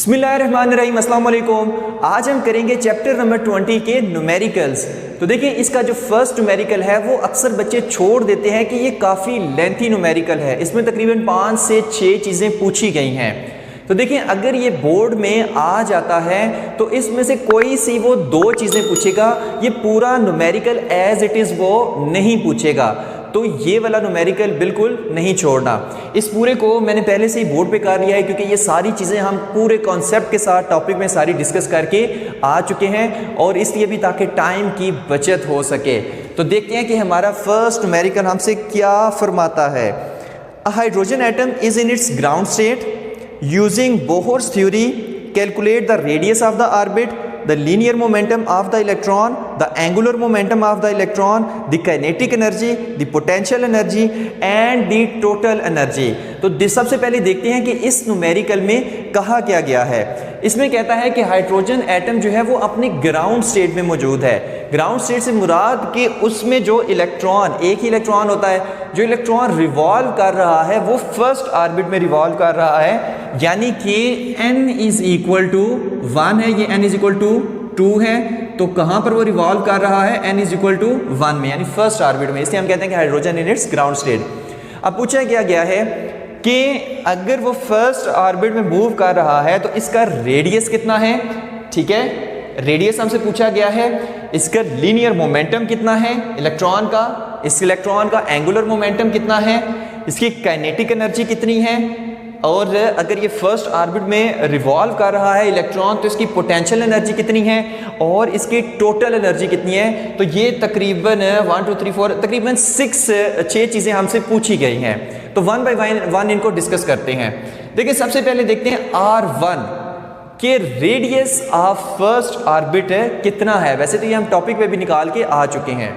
बिस्मिल्लाहिर्रहमानिर्रहीम, अस्सलाम वालेकुम। आज हम करेंगे चैप्टर नंबर 20 के न्यूमेरिकल्स। तो देखिए, इसका जो फर्स्ट न्यूमेरिकल है वो अक्सर बच्चे छोड़ देते हैं कि ये काफ़ी लेंथी न्यूमेरिकल है, इसमें तकरीबन 5 से 6 चीज़ें पूछी गई हैं। तो देखिए, अगर ये बोर्ड में आ जाता है तो इसमें से कोई सी वो 2 चीज़ें पूछेगा, ये पूरा न्यूमेरिकल एज इट इज़ वो नहीं पूछेगा। तो ये वाला न्यूमेरिकल बिल्कुल नहीं छोड़ना। इस पूरे को मैंने पहले से ही बोर्ड पे कर लिया है, क्योंकि ये सारी चीज़ें हम पूरे कॉन्सेप्ट के साथ टॉपिक में सारी डिस्कस करके आ चुके हैं, और इसलिए भी ताकि टाइम की बचत हो सके। तो देखते हैं कि हमारा फर्स्ट न्यूमेरिकल हमसे क्या फरमाता है। A hydrogen atom is in its ground state using Bohr's theory calculate the radius of the orbit, the linear momentum of the electron, the angular momentum of the electron, the kinetic energy, the potential energy and the total energy। तो सबसे पहले देखते हैं कि इस numerical में कहा क्या गया है। इसमें कहता है कि हाइड्रोजन एटम जो है वो अपने ग्राउंड स्टेट में मौजूद है। ग्राउंड स्टेट से मुराद कि उसमें जो इलेक्ट्रॉन, एक ही इलेक्ट्रॉन होता है, जो इलेक्ट्रॉन रिवॉल्व कर रहा है वो फर्स्ट ऑर्बिट में रिवॉल्व कर रहा है, यानी कि n इज इक्वल टू 1 है, ये n इज इक्वल टू 2 है। तो कहाँ पर वो रिवॉल्व कर रहा है? n इज इक्वल टू 1 में, यानी फर्स्ट ऑर्बिट में। इसलिए हम कहते हैं कि hydrogen in its ground state. अब पूछा क्या गया है कि अगर वो फर्स्ट ऑर्बिट में मूव कर रहा है तो इसका रेडियस कितना है। ठीक है, रेडियस हमसे पूछा गया है। इसका लीनियर मोमेंटम कितना है इलेक्ट्रॉन का, इस इलेक्ट्रॉन का एंगुलर मोमेंटम कितना है, इसकी काइनेटिक एनर्जी कितनी है, और अगर ये फर्स्ट ऑर्बिट में रिवॉल्व कर रहा है इलेक्ट्रॉन तो इसकी पोटेंशियल एनर्जी कितनी है, और इसकी टोटल एनर्जी कितनी है। तो ये तकरीबन 1 2 3 4 तकरीबन 6 चीज़ें हमसे पूछी गई हैं। तो 1 बाय 1 इनको डिस्कस करते हैं। देखिए, सबसे पहले देखते हैं R1 के रेडियस ऑफ फर्स्ट ऑर्बिट कितना है। वैसे तो ये हम टॉपिक पे भी निकाल के आ चुके हैं।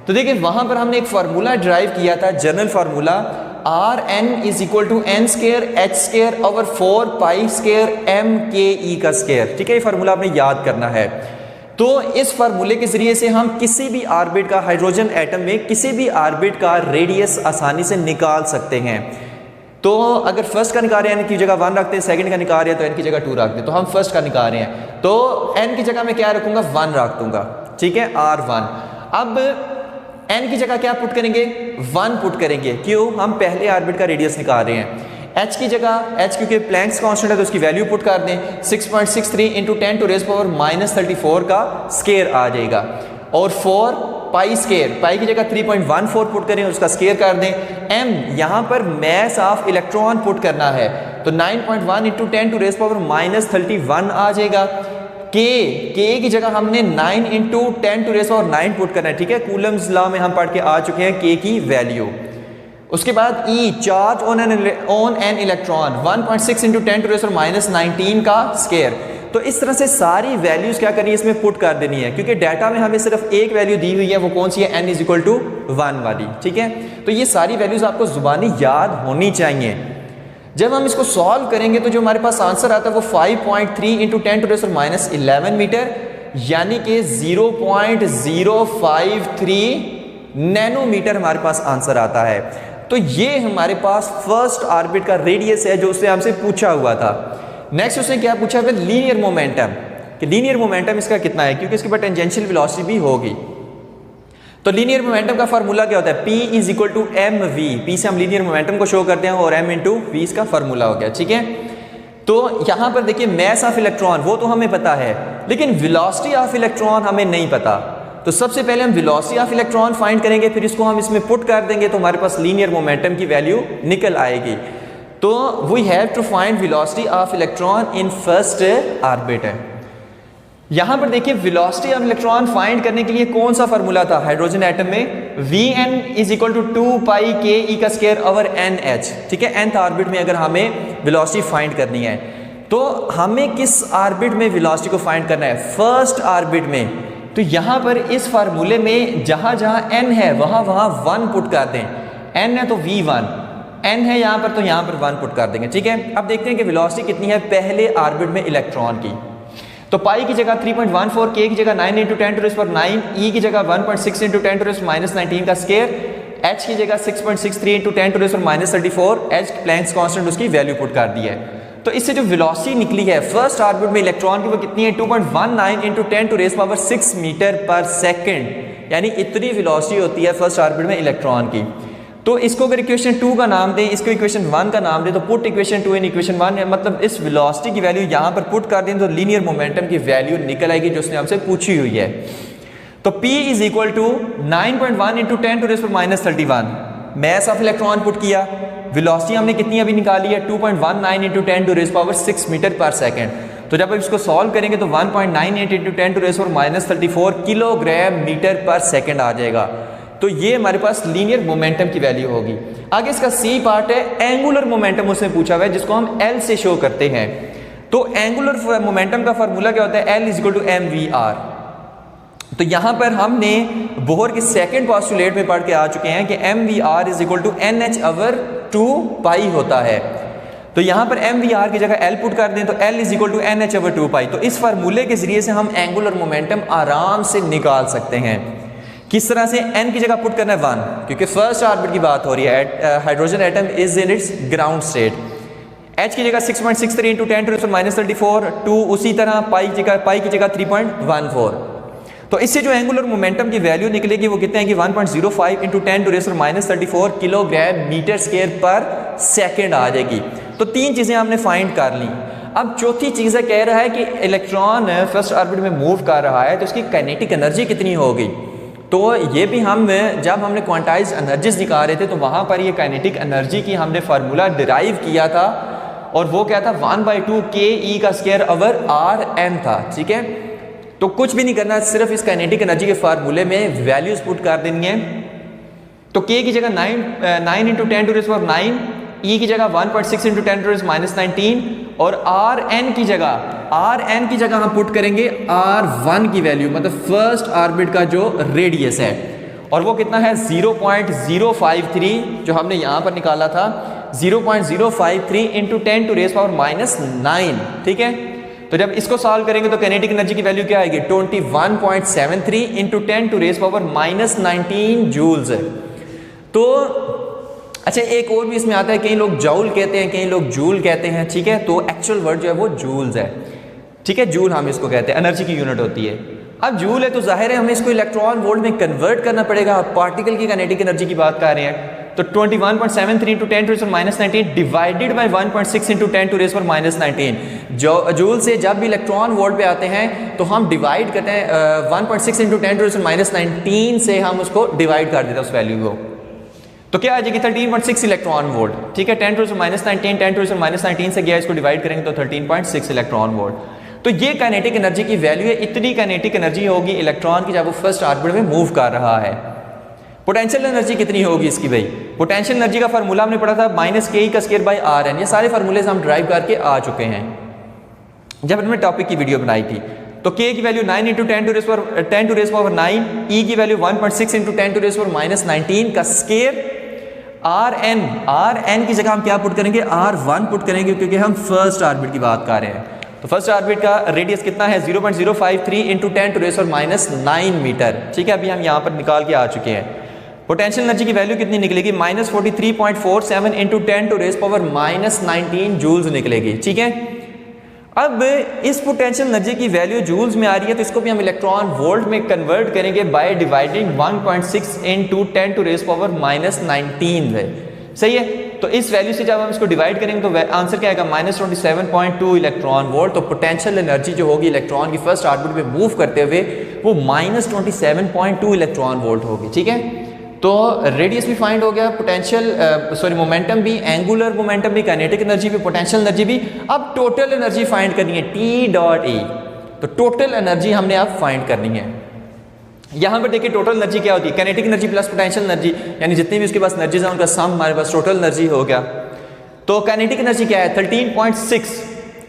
तो देखिए, वहां पर हमने एक फार्मूला ड्राइव किया था, general formula Rn is equal to N square H square over 4 pi square M K E का स्केयर। ठीक है, ये फार्मूला आपने याद करना है। तो इस फार्मूले के जरिए से हम किसी भी ऑर्बिट का, हाइड्रोजन एटम में किसी भी ऑर्बिट का रेडियस आसानी से निकाल सकते हैं। तो अगर फर्स्ट का निकाल रहे हैं n की जगह 1 रखते हैं, सेकंड का निकाल रहे हैं तो n की जगह 2 रखते हैं। तो हम फर्स्ट का निकाल रहे हैं तो n की जगह मैं क्या रखूंगा? 1 रख दूंगा। ठीक है, R1। अब n की जगह क्या पुट करेंगे? 1 पुट करेंगे। क्यों? हम पहले ऑर्बिट का रेडियस निकाल रहे हैं। h की जगह, h क्योंकि प्लैंक्स कांस्टेंट है तो उसकी वैल्यू पुट कर दें। 6.63 इंटू 10 टू रेज़ पावर -34 का स्केयर आ जाएगा, और 4 पाई स्केयर, पाई की जगह 3.14 पुट करें, उसका स्केयर कर दें। m यहाँ पर मैस ऑफ इलेक्ट्रॉन पुट करना है, तो 9.1 इंटू 10 टू रेज़ पावर -31 आ जाएगा। k की जगह हमने 9 into 10 to raise power 9 put करना है। ठीक है, कूलम्स लॉ में हम पढ़ के आ चुके हैं k की वैल्यू। उसके बाद E charge on an electron 1.6 into 10 to raise power -19 का स्केयर। तो इस तरह से सारी वैल्यूज क्या करनी है, इसमें पुट कर देनी है, क्योंकि डाटा में हमें सिर्फ एक वैल्यू दी हुई है, वो कौन सी है? n इज इक्वल टू 1 वाली। ठीक है, तो ये सारी वैल्यूज आपको जुबानी याद होनी चाहिए। जब हम इसको सॉल्व करेंगे तो जो हमारे पास आंसर आता है वो 5.3 into 10 to raise power -11 metre, यानी कि 0.053 नैनोमीटर हमारे पास आंसर आता है। तो ये हमारे पास फर्स्ट ऑर्बिट का रेडियस है जो उससे हमसे पूछा हुआ था। नेक्स्ट उसने क्या पूछा है? लीनियर मोमेंटम, कि लीनियर मोमेंटम इसका कितना है, क्योंकि इसके बाद टेंजेंशियल वेलोसिटी भी होगी। तो लीनियर मोमेंटम का फार्मूला क्या होता है? P is equal to M V. P से हम लीनियर मोमेंटम को शो करते हैं, और m इंटू वी इसका फार्मूला हो गया। ठीक है, तो यहाँ पर देखिए, मैस ऑफ इलेक्ट्रॉन वो तो हमें पता है, लेकिन वेलोसिटी ऑफ इलेक्ट्रॉन हमें नहीं पता। तो सबसे पहले हम वेलोसिटी ऑफ इलेक्ट्रॉन फाइंड करेंगे, फिर इसको हम इसमें पुट कर देंगे तो हमारे पास लीनियर मोमेंटम की वैल्यू निकल आएगी। तो we have to find velocity of electron in first orbit है। यहां पर देखिए, वेलोसिटी ऑफ इलेक्ट्रॉन फाइंड करने के लिए कौन सा फार्मूला था हाइड्रोजन एटम में? Vn इज इक्वल टू 2 पाई के ई का स्केयर ओवर NH। ठीक है, nth ऑर्बिट में अगर हमें वेलोसिटी फाइंड करनी है तो हमें किस ऑर्बिट में वेलोसिटी को फाइंड करना है? फर्स्ट ऑर्बिट में। तो यहां पर इस फार्मूले में जहां जहां n है वहां 1 पुट कर दें। n है तो V1, n है यहाँ पर तो यहाँ पर 1 पुट कर देंगे। ठीक है, अब देखते हैं कि वेलोसिटी कितनी है पहले ऑर्बिट में इलेक्ट्रॉन की। तो पाई की जगह 3.14, k की जगह 9 into 10 to raise power 9, e की जगह 1.6 इंटू 10 टू रेज़ पावर -19 का स्केयर, h की जगह 6.63 into 10 to raise power -34, h Planck's constant उसकी वैल्यू पुट कर दी है। तो इससे जो वेलोसिटी निकली है फर्स्ट ऑर्बिट में इलेक्ट्रॉन की वो कितनी है 2.19 into 10 to raise power 6 metre पर सेकेंड, यानी इतनी वेलोसिटी होती है फर्स्ट ऑर्बिट में इलेक्ट्रॉन की। तो इसको अगर इक्वेशन 2 का नाम दें, इसको इक्वेशन 1 का नाम दें, तो पुट इक्वेशन 2 इन इक्वेशन 1, मतलब इस वेलोसिटी की वैल्यू यहाँ पर पुट कर दें तो लीनियर मोमेंटम की वैल्यू निकल आएगी जो उसने हमसे पूछी हुई है। तो P is equal to 9.1 into 10 to raise power minus 31 mass of electron put किया, वेलोसिटी हमने कितनी अभी निकाली है 2.19 into 10 to raise power 6 metre पर सेकेंड। तो जब आप इसको सॉल्व करेंगे तो 1.98 into 10 to raise power minus 34 kilogram metre पर सेकेंड आ जाएगा। तो ये हमारे पास लीनियर मोमेंटम की वैल्यू होगी। आगे इसका सी पार्ट है एंगुलर मोमेंटम, उसने पूछा हुआ है जिसको हम एल से शो करते हैं। तो एंगुलर मोमेंटम का फार्मूला क्या होता है, L is equal to M V R. तो यहाँ पर हमने बोहर के सेकंड पोस्टुलेट में पढ़ के आ चुके हैं कि M V R is equal to N H over 2 pi होता है। तो यहाँ पर एम वी आर की जगह एल पुट कर दें तो L is equal to N H over 2 pi. तो इस फार्मूले के जरिए से हम एंगुलर मोमेंटम आराम से निकाल सकते हैं। किस तरह से, एन की जगह पुट करना है 1, क्योंकि फर्स्ट ऑर्बिट की बात हो रही है, hydrogen atom is in its ground state. H की जगह 6.63 into 10 to raise power minus 34, 2 उसी तरह, पाई की जगह 3.14। तो इससे जो एंगुलर मोमेंटम की वैल्यू निकलेगी वो कितने हैं कि 1.05 into 10 to raise power minus 34 kilogram metre square पर सेकेंड आ जाएगी। तो 3 चीज़ें हमने फाइंड कर ली। अब चौथी चीज़ कह रहा है कि इलेक्ट्रॉन फर्स्ट ऑर्बिट में मूव कर रहा है तो उसकी काइनेटिक एनर्जी कितनी होगी। तो ये भी हम जब हमने क्वांटाइज एनर्जीज निकाल रहे थे तो वहाँ पर ये काइनेटिक एनर्जी की हमने फार्मूला डिराइव किया था और वो क्या था 1/2 ke का स्क्वायर ओवर Rn था। ठीक है, तो कुछ भी नहीं करना, सिर्फ इस काइनेटिक एनर्जी के फार्मूले में वैल्यूज पुट कर देनी है। तो k की जगह 9 into 10 to raise power 9, e की जगह 1.6 इंटू 10 टू रेज़ माइनस 19 और Rn की जगह हम पुट करेंगे R1 की वैल्यू, मतलब फर्स्ट ऑर्बिट का जो रेडियस है, और वो कितना है 0.053 जो हमने यहाँ पर निकाला था 0.053 into 10 to raise power minus 9। ठीक है, तो जब इसको सॉल्व करेंगे तो काइनेटिक एनर्जी की वैल्यू क्या आएगी 21.73 into 10 to raise power minus 19 joules. तो अच्छा, एक और भी इसमें आता है, कई लोग जूल कहते हैं, कई लोग जूल कहते हैं। ठीक है, तो एक्चुअल वर्ड जो है वो जूल्स है। ठीक है, जूल हम इसको कहते हैं, एनर्जी की यूनिट होती है। अब जूल है तो जाहिर है हमें इसको इलेक्ट्रॉन वोल्ट में कन्वर्ट करना पड़ेगा। पार्टिकल की काइनेटिक एनर्जी की बात कर रहे हैं तो 21.73 into 10 to raise power minus 19 divided by 1.6 into 10 to raise power minus 19। Joule से जब भी इलेक्ट्रॉन वोल्ट पे आते हैं तो हम डिवाइड करते हैं 1.6 into 10 to raise power minus 19 से हम उसको डिवाइड कर देते हैं उस वैल्यू को। तो क्या आ जाएगी 13.6 इलेक्ट्रॉन वोल्ट। ठीक है, 10 to raise minus 19, 10 to raise minus 19 से गया, इसको डिवाइड करेंगे तो 13.6 इलेक्ट्रॉन वोल्ट। तो ये काइनेटिक एनर्जी की वैल्यू है। इतनी काइनेटिक एनर्जी होगी इलेक्ट्रॉन की जब वो फर्स्ट ऑर्बिट में मूव कर रहा है। पोटेंशियल एनर्जी कितनी होगी इसकी भाई, पोटेंशियल एनर्जी का फार्मूला हमने पढ़ा था माइनस ke का स्क्वायर बाई Rn। ये सारे फार्मूले हम ड्राइव करके आ चुके हैं जब हमने टॉपिक की वीडियो बनाई थी। तो k की value 9 into 10 to raise power 9, e की value 1.6 into 10 to raise power minus 19 का स्क्वायर, Rn की जगह हम क्या पुट करेंगे R1 पुट करेंगे क्योंकि हम फर्स्ट ऑर्बिट की बात कर रहे हैं। तो फर्स्ट ऑर्बिट का रेडियस कितना है 0.053 into 10 to raise power minus 9 metre. ठीक है, अभी हम यहाँ पर निकाल के आ चुके हैं। पोटेंशियल एनर्जी की वैल्यू कितनी निकलेगी minus 43.47 into 10 to raise power minus 19 joules निकलेगी। ठीक है, अब इस पोटेंशियल एनर्जी की वैल्यू जूल्स में आ रही है तो इसको भी हम इलेक्ट्रॉन वोल्ट में कन्वर्ट करेंगे by dividing 1.6 into 10 to raise power minus 19 है। सही है, तो इस वैल्यू से जब हम इसको डिवाइड करेंगे तो आंसर क्या आएगा माइनस 27.2 इलेक्ट्रॉन वोल्ट। तो पोटेंशियल एनर्जी जो होगी इलेक्ट्रॉन की फर्स्ट ऑर्बिट में मूव करते हुए वो माइनस 27.2 इलेक्ट्रॉन वोल्ट होगी। ठीक है, तो रेडियस भी फाइंड हो गया, पोटेंशियल मोमेंटम भी, एंगुलर मोमेंटम भी, काइनेटिक एनर्जी भी, पोटेंशियल एनर्जी भी। अब टोटल एनर्जी फाइंड करनी है T.E। तो टोटल एनर्जी हमने अब फाइंड करनी है। यहाँ पर देखिए टोटल एनर्जी क्या होती है, kinetic energy plus potential energy, यानी जितनी भी उसके पास एनर्जीज है उनका सम हमारे पास टोटल एनर्जी हो गया। तो काइनेटिक एनर्जी क्या है 13.6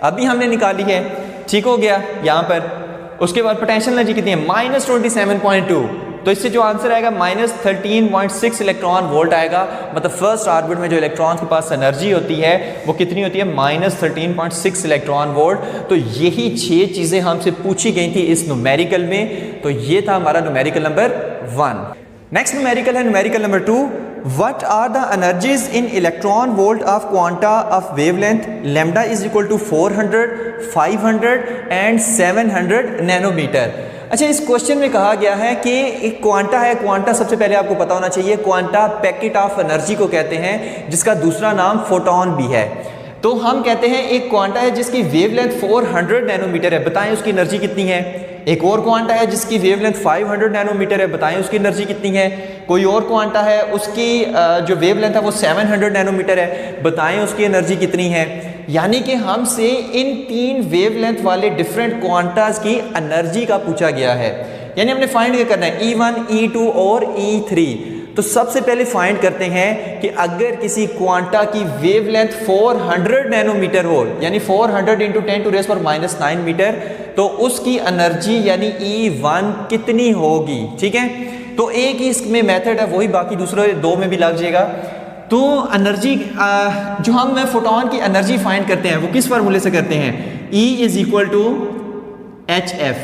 अभी हमने निकाली है। ठीक हो गया यहाँ पर। उसके बाद पोटेंशियल एनर्जी कितनी है माइनस 27.2। तो इससे जो आंसर आएगा माइनस 13.6 इलेक्ट्रॉन वोल्ट आएगा। मतलब फर्स्ट ऑर्बिट में जो इलेक्ट्रॉन के पास एनर्जी होती है वो कितनी होती है माइनस 13.6 इलेक्ट्रॉन वोल्ट। तो यही 6 चीज़ें हमसे पूछी गई थी इस न्यूमेरिकल में। तो ये था हमारा न्यूमेरिकल नंबर 1। नेक्स्ट न्यूमेरिकल है numerical number 2। What are the energies in electron volt of quanta of wavelength lambda is equal to 400, 500 and 700 nanometre. अच्छा, इस क्वेश्चन में कहा गया है कि एक क्वांटा है, क्वांटा सबसे पहले आपको पता होना चाहिए, क्वांटा पैकेट ऑफ एनर्जी को कहते हैं, जिसका दूसरा नाम फोटोन भी है। तो हम कहते हैं एक क्वांटा है जिसकी वेवलेंथ 400 नैनोमीटर है, बताएं उसकी एनर्जी कितनी है। एक और क्वांटा है जिसकी वेवलेंथ 500 नैनोमीटर है, बताएं उसकी एनर्जी कितनी है। कोई और क्वांटा है उसकी जो वेवलेंथ है वो 700 नैनोमीटर है, बताएं उसकी एनर्जी कितनी है। यानी कि हमसे इन तीन वेवलेंथ वाले डिफरेंट क्वांटास की एनर्जी का पूछा गया है। यानी हमने फाइंड क्या करना है, E1, E2 और E3। तो सबसे पहले फाइंड करते हैं कि अगर किसी क्वांटा की वेवलेंथ 400 नैनोमीटर हो, यानी 400 इंटू 10⁻⁹ मीटर, तो उसकी एनर्जी यानी E1 कितनी होगी। ठीक है, तो एक ही इसमें मेथड है, वही बाकी दूसरे दो में भी लग जाएगा। तो एनर्जी जो हम फोटोन की एनर्जी फाइंड करते हैं वो किस फार्मूले से करते हैं, E is equal to HF,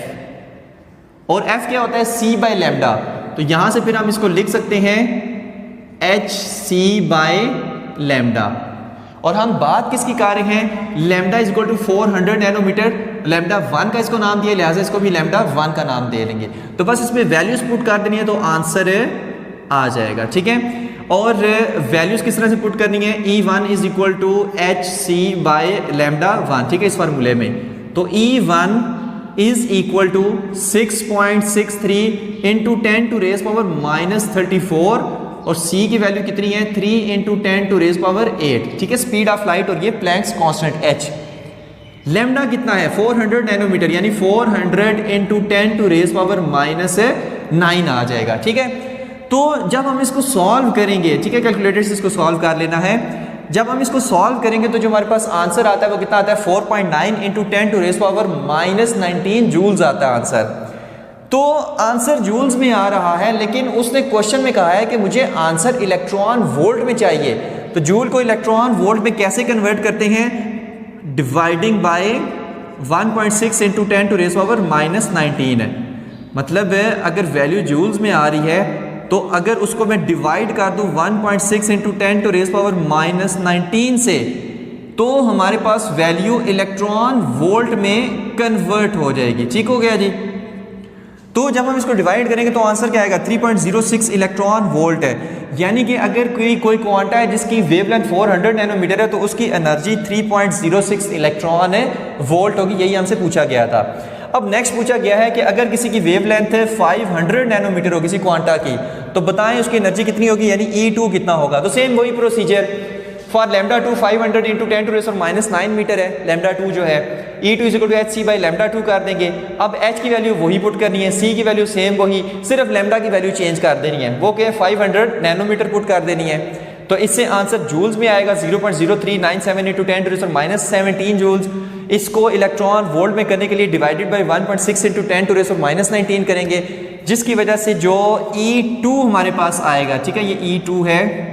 और F क्या होता है, C बाय लैम्डा। तो यहां से फिर हम इसको लिख सकते हैं HC बाय लैम्डा। और हम बात किसकी कर रहे हैं, lambda is equal to 400 nanometre, lambda 1 का इसको नाम दिया, लिहाजा इसको भी लैम्डा 1 का नाम दे लेंगे। तो बस इसमें वैल्यूज पुट कर देनी है तो आंसर आ जाएगा। ठीक है, और वैल्यूज किस तरह से पुट करनी है, E1 is equal to HC by lambda 1। ठीक है, इस फार्मूले में तो E1 is equal to 6.63 into 10⁻⁻34, और C की वैल्यू कितनी है, 3 इंटू 10⁸। ठीक है, स्पीड ऑफ लाइट और ये प्लैंक्स कांस्टेंट H। लैम्डा कितना है, 400 नैनोमीटर, यानी 400 इंटू 10⁻⁹ आ जाएगा। ठीक है, तो जब हम इसको सॉल्व करेंगे, ठीक है, कैलकुलेटर से इसको सॉल्व कर लेना है। जब हम इसको सॉल्व करेंगे तो जो हमारे पास आंसर आता है वो कितना आता है, 4.9 इंटू 10⁻⁻⁻19 जूल्स आता है आंसर। तो आंसर जूल्स में आ रहा है, लेकिन उसने क्वेश्चन में कहा है कि मुझे आंसर इलेक्ट्रॉन वोल्ट में चाहिए। तो जूल को इलेक्ट्रॉन वोल्ट में कैसे कन्वर्ट करते हैं, डिवाइडिंग बाय 1.6 इंटू 10⁻⁻19 है। मतलब अगर वैल्यू जूल्स में आ रही है तो अगर उसको मैं डिवाइड कर दूं 1.6 इंटू 10⁻⁻19 से, तो हमारे पास वैल्यू इलेक्ट्रॉन वोल्ट में कन्वर्ट हो जाएगी। ठीक हो गया जी। तो जब हम इसको डिवाइड करेंगे तो आंसर क्या आएगा, 3.06 इलेक्ट्रॉन वोल्ट है। यानी कि अगर कोई क्वांटा है जिसकी वेवलेंथ 400 नैनोमीटर है तो उसकी एनर्जी 3.06 इलेक्ट्रॉन वोल्ट होगी, यही हमसे पूछा गया था। अब नेक्स्ट पूछा गया है कि अगर किसी की वेवलेंथ 500 नैनोमीटर हो किसी क्वांटा की, तो बताएं उसकी एनर्जी कितनी होगी, यानी E2 कितना होगा। तो सेम वही प्रोसीजर फॉर लैम्डा 2 500 इंटू 10⁻⁹ मीटर है लैम्डा 2 जो है, E2 is equal to HC by lambda 2 कर देंगे। अब H की वैल्यू वही पुट करनी है, C की वैल्यू सेम वही, सिर्फ लैम्डा की वैल्यू चेंज कर देनी है, वो क्या है 500 नैनोमीटर पुट कर देनी है। तो इससे आंसर जूल्स में आएगा 0.0397 इंटू 10⁻⁻17 जूल्स। इसको इलेक्ट्रॉन वोल्ट में करने के लिए डिवाइडेड बाय 1.6 इंटू 10⁻⁻19 करेंगे, जिसकी वजह से जो E2 हमारे पास आएगा, ठीक है, ये E2 है,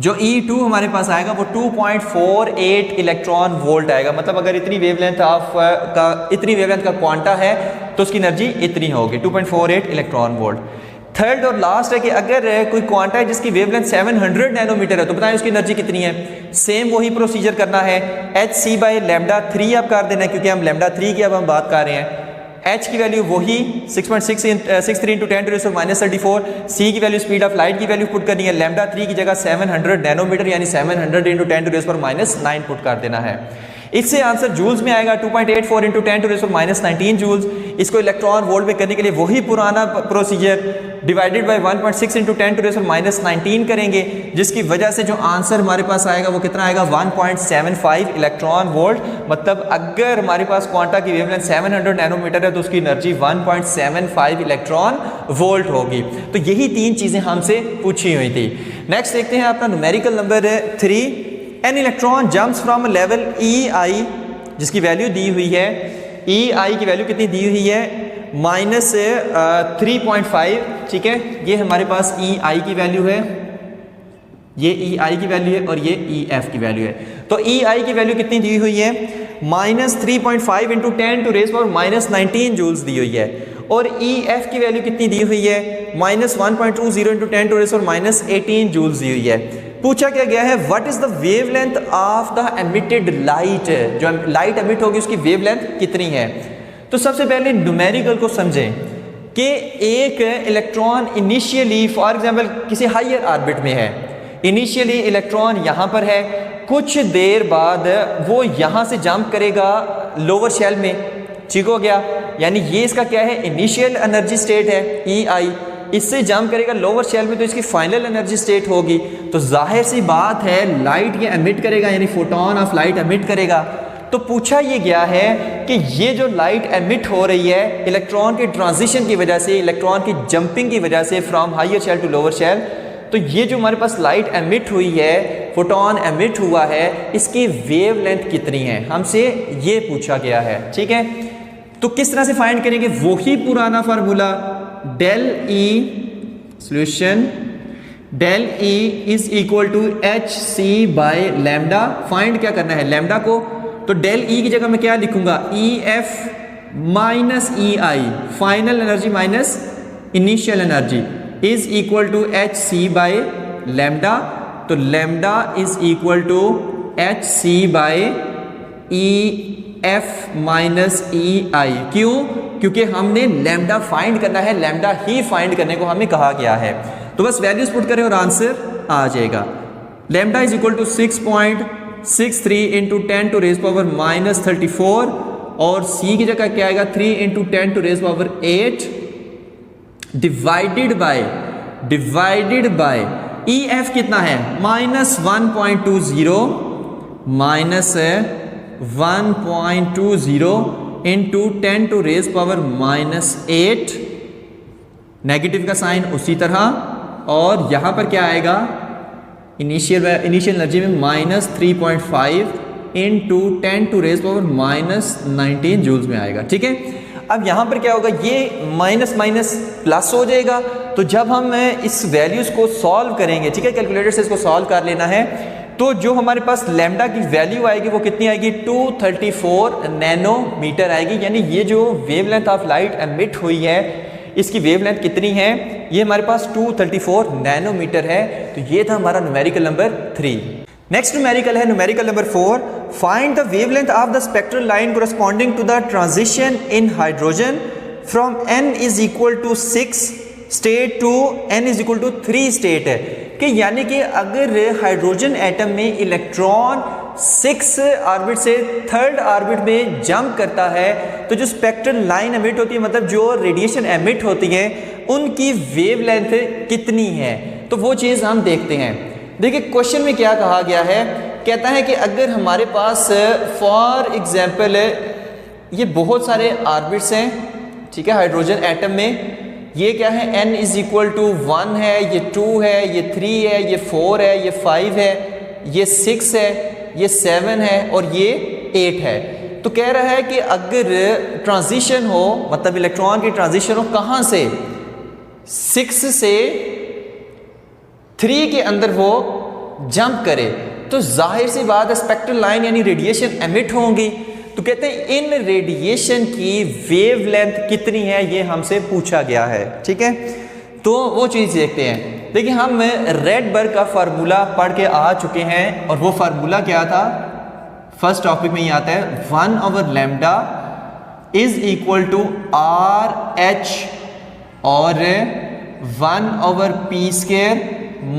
जो E2 हमारे पास आएगा वो 2.48 इलेक्ट्रॉन वोल्ट आएगा। मतलब अगर इतनी वेवलेंथ का क्वांटा है तो उसकी एनर्जी इतनी होगी, 2.48 इलेक्ट्रॉन वोल्ट। थर्ड और लास्ट है कि अगर कोई क्वांटा है जिसकी वेवलेंथ 700 नैनोमीटर है तो बताएं उसकी एनर्जी कितनी है। सेम वही प्रोसीजर करना है, HC बाई लैम्डा 3 आप कर देना है, क्योंकि हम लैम्डा 3 की अब हम बात कर रहे हैं। H की वैल्यू वही 6.63 इंटू 10⁻⁻34, C की वैल्यू स्पीड ऑफ लाइट की वैल्यू पुट करनी है, लैम्डा 3 की जगह 700 नैनोमीटर यानी 700 इंटू 10⁻⁹ पुट कर देना है। इससे आंसर जूल्स में आएगा 2.84 इंटू 10⁻⁻19 जूल्स। इसको इलेक्ट्रॉन वोल्ट में करने के लिए वही पुराना प्रोसीजर डिवाइडेड बाय 1.6 इंटू 10⁻⁻19 करेंगे, जिसकी वजह से जो आंसर हमारे पास आएगा वो कितना आएगा 1.75 इलेक्ट्रॉन वोल्ट। मतलब अगर हमारे पास क्वांटा की वेवलेंथ 700 नैनोमीटर है तो उसकी एनर्जी 1.75 इलेक्ट्रॉन वोल्ट होगी। तो यही तीन चीज़ें हमसे पूछी हुई थी। नेक्स्ट देखते हैं आपका numerical number 3। An electron jumps from level EI, जिसकी वैल्यू दी हुई है, EI की वैल्यू कितनी दी हुई है, -3.5। ठीक है, ये हमारे पास EI की वैल्यू है, ये EI की वैल्यू है और ये EF की वैल्यू है। तो EI की वैल्यू कितनी दी हुई है, -3.5 इंटू 10⁻⁻19 जूल्स दी हुई है, और EF की वैल्यू कितनी दी हुई है, -1.20 into 10 to raise power -18 joules दी हुई है। पूछा क्या गया है, what is the wavelength of the emitted light, जो लाइट एमिट होगी उसकी वेवलेंथ कितनी है। तो सबसे पहले न्यूमेरिकल को समझें कि एक इलेक्ट्रॉन इनिशियली फॉर एग्जांपल किसी हायर ऑर्बिट में है, इनिशियली इलेक्ट्रॉन यहाँ पर है, कुछ देर बाद वो यहाँ से जंप करेगा लोअर शेल में, ठीक हो गया, यानी ये इसका क्या है, इनिशियल एनर्जी स्टेट है EI, इससे जंप करेगा लोअर शेल में तो इसकी फाइनल एनर्जी स्टेट होगी। तो जाहिर सी बात है लाइट ये एमिट करेगा, यानी फोटोन ऑफ लाइट एमिट करेगा। तो पूछा ये गया है कि ये जो लाइट एमिट हो रही है इलेक्ट्रॉन के ट्रांजिशन की वजह से, इलेक्ट्रॉन की जंपिंग की वजह से from higher shell to lower shell, तो ये जो हमारे पास लाइट एमिट हुई है, फोटोन एमिट हुआ है, इसकी वेवलेंथ कितनी है, हमसे ये पूछा गया है। ठीक है, तो किस तरह से फाइंड करेंगे, वही पुराना formula del E solution del E is equal to HC by lambda. Find क्या करना है, लैम्डा को, तो डेल E की जगह मैं क्या लिखूंगा, EF minus EI, final energy minus initial energy, is equal to HC by lambda. तो lambda is equal to HC by EF minus EI। क्यों, क्योंकि हमने लैम्डा फाइंड करना है, लैम्डा ही फाइंड करने को हमें कहा गया है। तो बस वैल्यूज पुट करें और आंसर आ जाएगा। Lambda is equal to 6.63 into 10 to raise power -34 और C की जगह क्या आएगा 3 into 10 to raise power 8 divided by EF कितना है -1.20 -1.20 into 10 to raise power -8, negative का साइन उसी तरह, और यहाँ पर क्या आएगा इनिशियल एनर्जी में -3.5 into 10 to raise power -19 joules में आएगा। ठीक है, अब यहाँ पर क्या होगा, ये माइनस माइनस प्लस हो जाएगा। तो जब हम इस वैल्यूज़ को सॉल्व करेंगे, ठीक है, कैलकुलेटर से इसको सॉल्व कर लेना है, तो जो हमारे पास लैम्डा की वैल्यू आएगी वो कितनी आएगी, 234 नैनोमीटर आएगी। यानी ये जो वेवलेंथ ऑफ लाइट एमिट हुई है इसकी वेवलेंथ कितनी है, ये हमारे पास 234 नैनोमीटर है। तो ये था हमारा न्यूमेरिकल नंबर 3। नेक्स्ट न्यूमेरिकल है numerical number 4, find the wavelength of the spectral line corresponding to the transition in hydrogen from n is equal to 6 state to n is equal to 3 state है कि यानी कि अगर hydrogen atom में electron 6 orbit से 3rd orbit में jump करता है तो जो स्पेक्ट्रल लाइन एमिट होती है, मतलब जो रेडिएशन एमिट होती है, उनकी वेवलेंथ कितनी है, तो वो चीज़ हम देखते हैं। देखिए क्वेश्चन में क्या कहा गया है, कहता है कि अगर हमारे पास फॉर एग्जांपल ये बहुत सारे ऑर्बिट्स हैं, ठीक है, हाइड्रोजन एटम में, ये क्या है n इज इक्वल टू 1 है, ये 2 है, ये 3 है, ये 4 है, ये 5 है, ये 6 है, ये 7 है और ये 8 है। तो कह रहा है कि अगर ट्रांजिशन हो, मतलब इलेक्ट्रॉन की ट्रांजिशन हो, कहाँ से, 6 से 3 के अंदर वो जंप करे, तो जाहिर सी बात है स्पेक्ट्रल लाइन यानी रेडिएशन एमिट होंगी। तो कहते हैं इन रेडिएशन की वेवलेंथ कितनी है, ये हमसे पूछा गया है। ठीक है, तो वो चीज़ देखते हैं। देखिए हम रेडबर्ग का फार्मूला पढ़ के आ चुके हैं और वो फार्मूला क्या था, फर्स्ट टॉपिक में ही आता है 1/λ इज इक्वल टू RH और 1/p²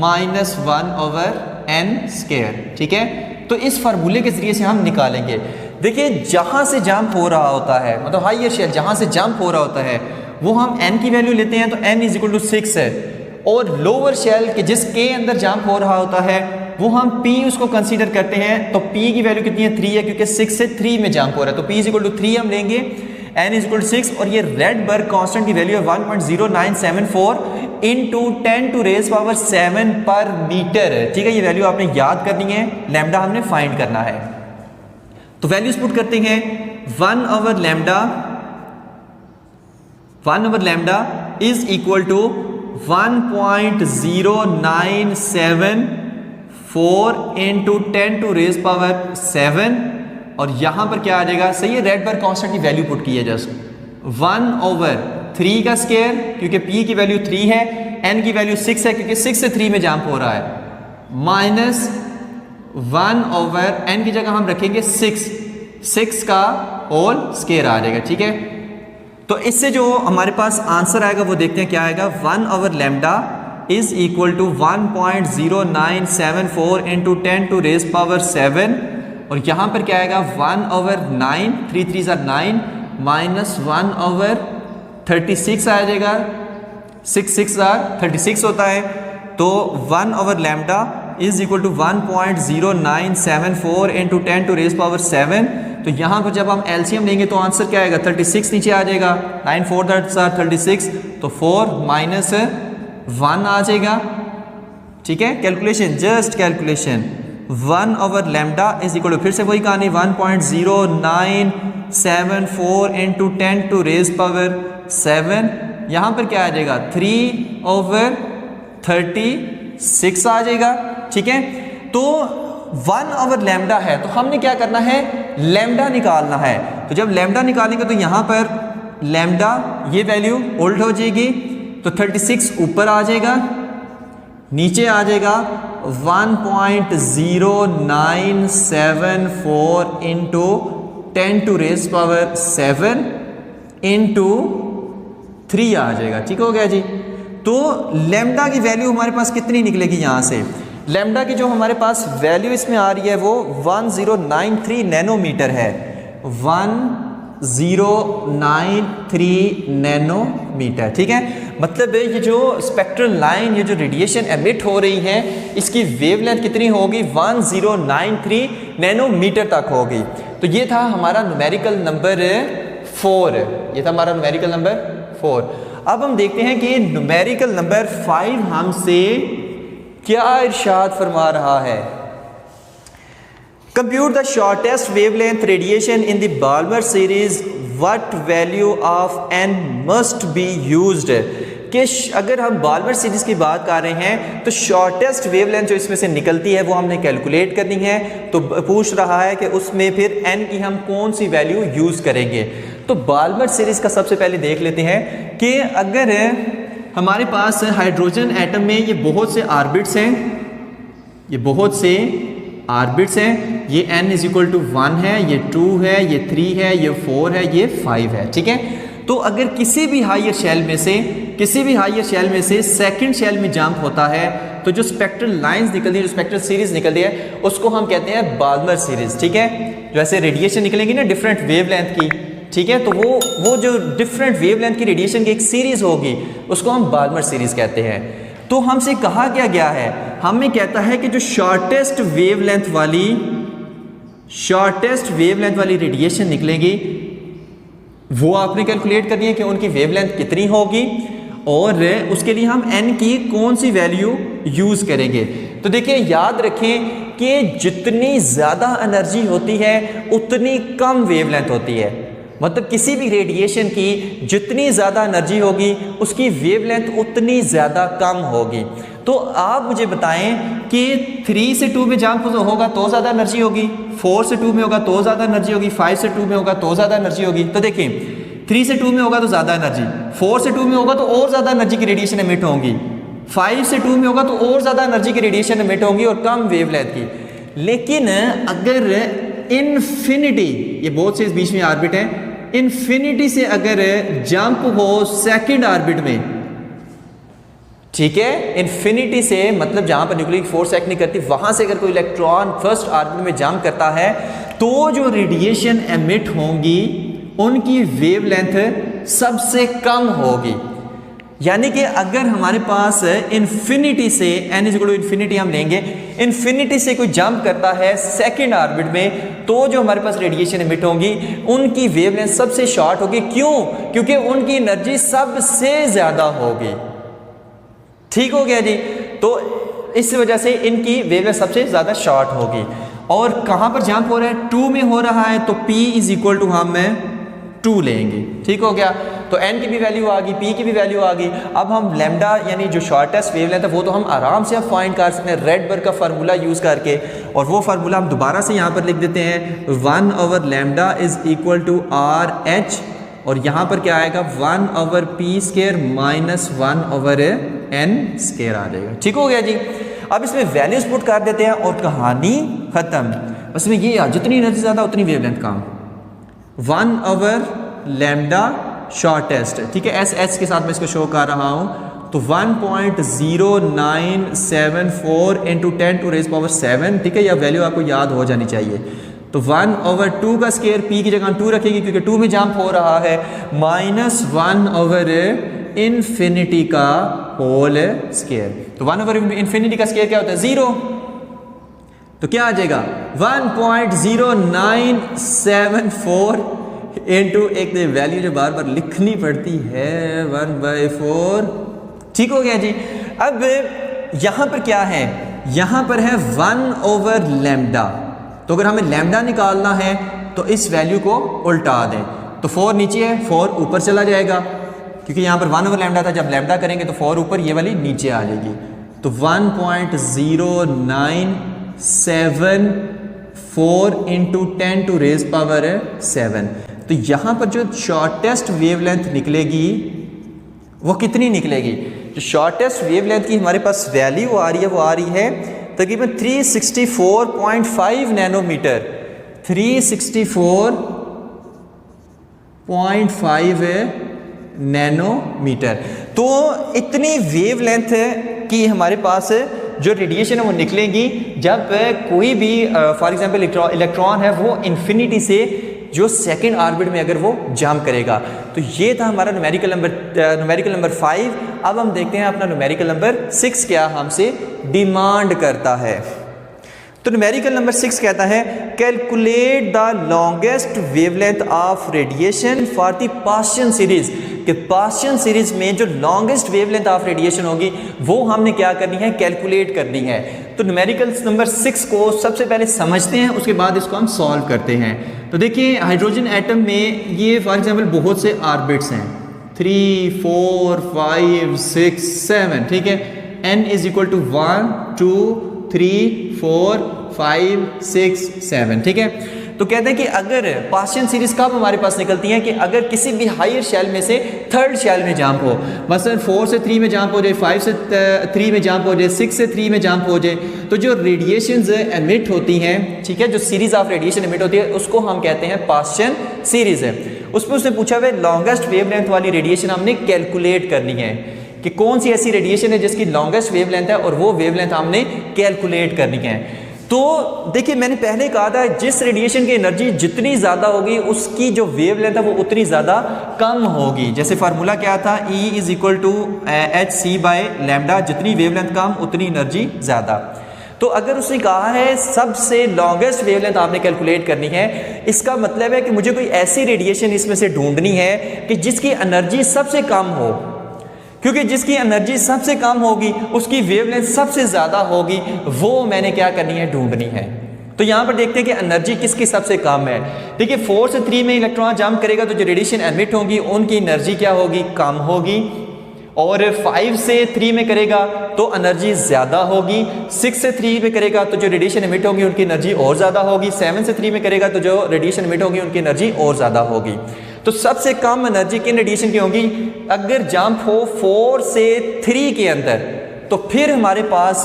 माइनस 1/n²। ठीक है, तो इस फार्मूले के जरिए से हम निकालेंगे। देखिए जहाँ से जंप हो रहा होता है, मतलब हायर शेल जहाँ से जंप हो रहा होता है, वो हम n की वैल्यू लेते हैं, तो n इज इक्वल टू 6 है, और लोअर शेल के जिस के अंदर जंप हो रहा होता है वो हम p उसको कंसीडर करते हैं। तो p की वैल्यू कितनी है, 3 है, क्योंकि 6 से 3 में जंप हो रहा है, तो p इज इक्वल टू 3 हम लेंगे, n इज इक्वल टू 6, और ये रेडबर्ग कांस्टेंट की वैल्यू है 1.0974 इंटू 10 टू रेज़ पावर 7 पर मीटर। ठीक है, ये वैल्यू आपने याद करनी है, लैम्डा हमने फाइंड करना है। तो वैल्यूज पुट करते हैं, 1/λ is equal to 1.0974 into 10 to raise power 7, और यहाँ पर क्या आ जाएगा, सही है, रेडबर्ग कांस्टेंट की वैल्यू पुट की है जस्ट 1/3 3 का स्क्वायर क्योंकि p की वैल्यू 3 है, n की वैल्यू 6 है क्योंकि 6 से 3 में जंप हो रहा है, माइनस 1 ओवर n की जगह हम रखेंगे 6 का होल स्क्वायर आ जाएगा। ठीक है, तो इससे जो हमारे पास आंसर आएगा वो देखते हैं क्या आएगा। 1 over lambda is equal to 1.0974 into 10 to raise power 7 और यहाँ पर क्या आएगा 1 ओवर 9, 3 3 9 माइनस 1 ओवर 36 आ जाएगा, 6 6 36 होता है। तो 1 over lambda is equal to 1.0974 into 10 to raise power 7। तो यहाँ पर जब हम एलसीएम लेंगे तो आंसर क्या आएगा 36 नीचे आ जाएगा, 9 4 36, तो 4 माइनस 1 आ जाएगा। ठीक है, calculation just calculation 1 over lambda is equal to फिर से वही कहानी 1.0974 इंटू 10 टू रेज पावर 7। यहाँ पर क्या आ जाएगा 3 ओवर 36 आ जाएगा। ठीक है, तो 1 ओवर लैम्डा है तो हमने क्या करना है लैम्डा निकालना है। तो जब लैम्डा निकालेंगे तो यहाँ पर लैम्डा ये वैल्यू उल्ट हो जाएगी, तो 36 ऊपर आ जाएगा, नीचे आ जाएगा 1.0974 into 10 to raise power 7 into 3 आ जाएगा। ठीक हो गया जी। तो लैम्डा की वैल्यू हमारे पास कितनी निकलेगी यहाँ से, लैम्डा की जो हमारे पास वैल्यू इसमें आ रही है वो 1093 नैनोमीटर है, 1093 नैनोमीटर। ठीक है, मतलब ये जो स्पेक्ट्रल लाइन, ये जो रेडिएशन एमिट हो रही है इसकी वेवलेंथ कितनी होगी 1093 नैनोमीटर तक होगी। तो ये था हमारा न्यूमेरिकल नंबर 4, ये था हमारा न्यूमेरिकल नंबर 4। अब हम देखते हैं कि न्यूमेरिकल नंबर 5 हमसे क्या इरशाद फरमा रहा है। Compute the shortest wavelength radiation in the Balmer series, what value of n must be used. कि अगर हम बाल्मर सीरीज की बात कर रहे हैं तो शॉर्टेस्ट वेवलेंथ जो इसमें से निकलती है वो हमने कैलकुलेट करनी है। तो पूछ रहा है कि उसमें फिर n की हम कौन सी वैल्यू यूज़ करेंगे। तो बाल्मर सीरीज का सबसे पहले देख लेते हैं कि अगर हमारे पास हाइड्रोजन एटम में ये बहुत से ऑर्बिट्स हैं, ये बहुत से ऑर्बिट्स हैं, ये n इज इक्वल टू 1 है, ये 2 है, ये 3 है, ये 4 है, ये 5 है। ठीक है, तो अगर किसी भी हायर शेल में से सेकंड शेल में जंप होता है तो जो स्पेक्ट्रल लाइंस निकलती है, जो स्पेक्ट्रल सीरीज निकलती है उसको हम कहते हैं बाल्मर सीरीज। ठीक है, जो ऐसे रेडिएशन निकलेंगी ना डिफरेंट वेवलेंथ की, ठीक है, तो वो जो डिफरेंट वेवलेंथ की रेडिएशन की एक सीरीज होगी उसको हम बाल्मर सीरीज कहते हैं। तो हमसे कहा क्या गया है, हमें कहता है कि जो शॉर्टेस्ट वेवलेंथ वाली रेडिएशन निकलेगी वो आपने कैलकुलेट करनी है कि उनकी वेवलेंथ कितनी होगी और उसके लिए हम n की कौन सी वैल्यू यूज़ करेंगे। तो देखिए याद रखें कि जितनी ज़्यादा एनर्जी होती है उतनी कम वेवलेंथ होती है। मतलब किसी भी रेडिएशन की जितनी ज़्यादा एनर्जी होगी उसकी वेवलेंथ उतनी ज़्यादा कम होगी। तो आप मुझे बताएं कि 3 से 2 में जंप होगा तो ज़्यादा एनर्जी होगी, 4 से 2 में होगा तो ज़्यादा एनर्जी होगी, 5 से 2 में होगा तो ज़्यादा एनर्जी होगी। तो देखिए 3 से 2 में होगा तो ज़्यादा एनर्जी, 4 से 2 में होगा तो और ज़्यादा एनर्जी की रेडिएशन एमिट होंगी, 5 से 2 में होगा तो और ज़्यादा एनर्जी की रेडिएशन एमिट होंगी और कम वेवलेंथ की। लेकिन अगर इन्फिनिटी, ये बहुत से इस बीच में ऑर्बिट है, इन्फिनिटी से अगर जंप हो सेकंड ऑर्बिट में, ठीक है, इन्फिनिटी से मतलब जहां पर न्यूक्लियर फोर्स एक्ट नहीं करती वहां से अगर कोई इलेक्ट्रॉन फर्स्ट ऑर्बिट में जंप करता है तो जो रेडिएशन एमिट होंगी उनकी वेवलेंथ सबसे कम होगी। यानी कि अगर हमारे पास इन्फिनिटी से n इक्वल टू इन्फिनिटी हम लेंगे, इन्फिनिटी से कोई जंप करता है सेकंड ऑर्बिट में तो जो हमारे पास रेडिएशन एमिट होंगी उनकी वेवलेंथ सबसे शॉर्ट होगी। क्यों? क्योंकि उनकी एनर्जी सबसे ज़्यादा होगी। ठीक हो गया जी। तो इस वजह से इनकी वेवलेंथ सबसे ज़्यादा शॉर्ट होगी। और कहाँ पर जंप हो रहा है? 2 में हो रहा है तो P इज इक्वल टू हम 2 लेंगे। ठीक हो गया। तो n की भी वैल्यू आ गई, p की भी वैल्यू आ गई। अब हम लैम्डा यानी जो शॉर्टेस्ट वेवलेंथ है वो तो हम आराम से अब फाइंड कर सकते हैं रेडबर्ग का फार्मूला यूज़ करके, और वो फार्मूला हम दोबारा से यहाँ पर लिख देते हैं 1 over lambda is equal to RH और यहाँ पर क्या आएगा 1/p² माइनस 1/n² आ जाएगा। ठीक हो गया जी। अब इसमें वैल्यूज पुट कर देते हैं और कहानी खत्म। बस में ये जितनी एनर्जी ज़्यादा उतनी वेवलेंथ कम। 1/λ शॉर्टेस्ट, ठीक है, एस के साथ मैं इसको शो कर रहा हूँ। तो 1.0974 × 10⁻⁷, ठीक है, यह वैल्यू आपको याद हो जानी चाहिए। तो 1/2 का स्केयर पी की जगह 2 रखेगी क्योंकि 2 में जंप हो रहा है, माइनस 1/∞ का होल स्केयर। तो 1/∞ का स्केयर क्या होता है? 0। तो क्या आ जाएगा 1.0974 इंटू एक वैल्यू जो बार बार लिखनी पड़ती है 1/4। ठीक हो गया जी। अब यहां पर क्या है? यहां पर है 1/λ। तो अगर हमें लैम्डा निकालना है तो इस वैल्यू को उल्टा दें। तो 4 नीचे है, 4 ऊपर चला जाएगा क्योंकि यहां पर 1/λ था। जब लैम्डा करेंगे तो 4 ऊपर, ये वाली नीचे आ जाएगी। तो 1.0974 इंटू 10⁻⁷। तो यहां पर जो शॉर्टेस्ट वेवलेंथ निकलेगी वो कितनी निकलेगी? जो शॉर्टेस्ट वेवलेंथ की हमारे पास वैल्यू आ रही है वो आ रही है तकरीबन 364.5 नैनोमीटर। 364.5 नैनोमीटर। तो इतनी वेवलेंथ की हमारे पास जो रेडिएशन है वो निकलेगी जब कोई भी फॉर एग्जांपल इलेक्ट्रॉन है वो इन्फिनिटी से जो सेकंड ऑर्बिट में अगर वो जंप करेगा। तो ये था हमारा न्यूमेरिकल नंबर 5। अब हम देखते हैं अपना न्यूमेरिकल नंबर 6 क्या हमसे डिमांड करता है। तो न्यूमेरिकल नंबर 6 कहता है calculate the longest wavelength of radiation for the Paschen series. कि पास्शियन सीरीज में जो लॉन्गेस्ट वेवलेंथ ऑफ रेडिएशन होगी वो हमने क्या करनी है? कैलकुलेट करनी है। तो न्यूमेरिकल नंबर 6 को सबसे पहले समझते हैं, उसके बाद इसको हम सॉल्व करते हैं। तो देखिए हाइड्रोजन एटम में ये फॉर एग्जांपल बहुत से ऑर्बिट्स हैं, 3, 4, 5, 6, 7, ठीक है। n = 1, 2, 3, 4, 5, 6, 7, ठीक है। तो कहते हैं कि अगर पास्शियन सीरीज कब हमारे पास निकलती है कि अगर किसी भी हायर शेल में से थर्ड शेल में जंप हो, मसलन 4 से 3 में जंप हो जाए, 5 से 3 में जंप हो जाए, 6 से 3 में जंप हो जाए, तो जो रेडिएशंस एमिट होती हैं, ठीक है, जो सीरीज ऑफ रेडिएशन एमिट होती है उसको हम कहते हैं पास्शियन सीरीज है। उसमें उसने पूछा हुआ लॉन्गेस्ट वेवलेंथ वाली रेडिएशन हमने कैलकुलेट करनी है कि कौन सी ऐसी रेडिएशन है जिसकी लॉन्गेस्ट वेवलेंथ है और वो वेवलेंथ हमने कैलकुलेट करनी है। तो देखिए मैंने पहले कहा था जिस रेडिएशन की एनर्जी जितनी ज़्यादा होगी उसकी जो वेवलेंथ है वो उतनी ज़्यादा कम होगी। जैसे फार्मूला क्या था? E = hc/λ। जितनी वेवलेंथ कम उतनी एनर्जी ज़्यादा। तो अगर उसने कहा है सबसे लॉन्गेस्ट वेवलेंथ आपने कैलकुलेट करनी है, इसका मतलब है कि मुझे कोई ऐसी रेडिएशन इसमें से ढूंढनी है कि जिसकी एनर्जी सबसे कम हो, क्योंकि जिसकी एनर्जी सबसे कम होगी उसकी वेवलेंथ सबसे ज़्यादा होगी, वो मैंने क्या करनी है? ढूंढनी है। तो यहाँ पर देखते हैं कि एनर्जी किसकी सबसे कम है। देखिए 4 से 3 में इलेक्ट्रॉन जंप करेगा तो जो रेडिएशन एमिट होगी उनकी एनर्जी क्या होगी? कम होगी। और 5 से 3 में करेगा तो एनर्जी ज़्यादा होगी। 6 से 3 में करेगा तो जो रेडिएशन एमिट होगी उनकी एनर्जी और ज़्यादा होगी। 7 से 3 में करेगा तो जो रेडिएशन एमिट होगी उनकी एनर्जी और ज़्यादा होगी। तो सबसे कम एनर्जी किन रेडिएशन की होगी? अगर जंप हो 4 से 3 के अंदर, तो फिर हमारे पास